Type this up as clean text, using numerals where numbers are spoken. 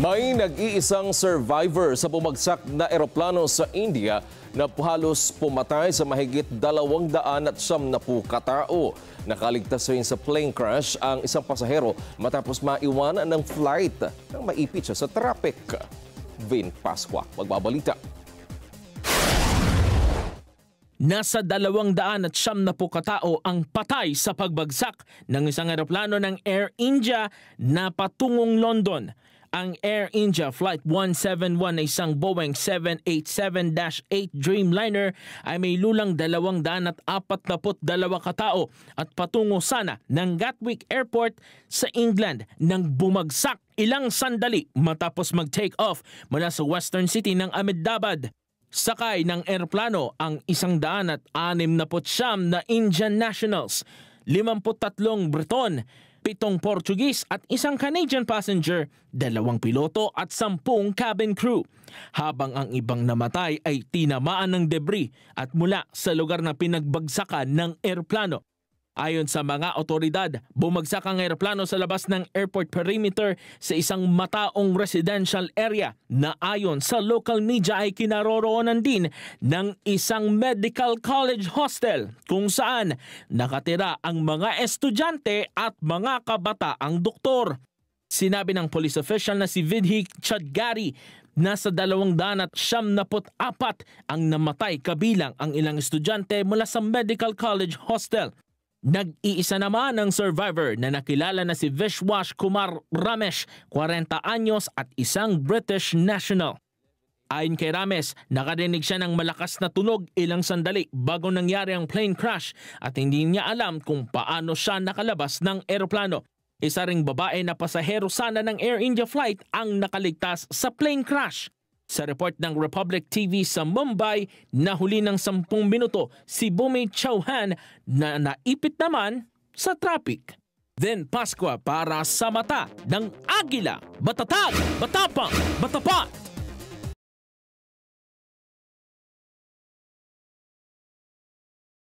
May nag-iisang survivor sa bumagsak na eroplano sa India na halos pumatay sa mahigit 290 katao. Nakaligtas rin sa plane crash ang isang pasahero matapos maiwanan ng flight nang maipit siya sa traffic. Vin Pascua, magbabalita. Nasa 290 katao ang patay sa pagbagsak ng isang eroplano ng Air India na patungong London. Ang Air India Flight 171 na isang Boeing 787-8 Dreamliner ay may lulang 242 katao at patungo sana ng Gatwick Airport sa England nang bumagsak ilang sandali matapos mag-take off mula sa Western City ng Ahmedabad. Sakay ng eroplano ang 169 na Indian nationals, 53 Briton, 7 Portuguese at 1 Canadian passenger, 2 piloto at 10 cabin crew. Habang ang ibang namatay ay tinamaan ng debris at mula sa lugar na pinagbagsakan ng eroplano. Ayon sa mga otoridad, bumagsak ang eroplano sa labas ng airport perimeter sa isang mataong residential area na ayon sa local media ay kinaroroonan din ng isang medical college hostel kung saan nakatira ang mga estudyante at mga kabataang doktor. Sinabi ng police official na si Vidhi Chadgari, nasa 274 ang namatay kabilang ang ilang estudyante mula sa medical college hostel. Nag-iisa naman ang survivor na nakilala na si Vishwash Kumar Ramesh, 40 anyos at isang British national. Ayon kay Ramesh, nakarinig siya ng malakas na tunog ilang sandali bago nangyari ang plane crash at hindi niya alam kung paano siya nakalabas ng eroplano. Isa ring babae na pasahero sana ng Air India flight ang nakaligtas sa plane crash. Sa report ng Republic TV sa Mumbai, nahuli ng 10 minuto si Bhumi Chauhan na naipit naman sa traffic. Then Pascua para sa mata ng Agila, Batatag, Batapang, Batapat.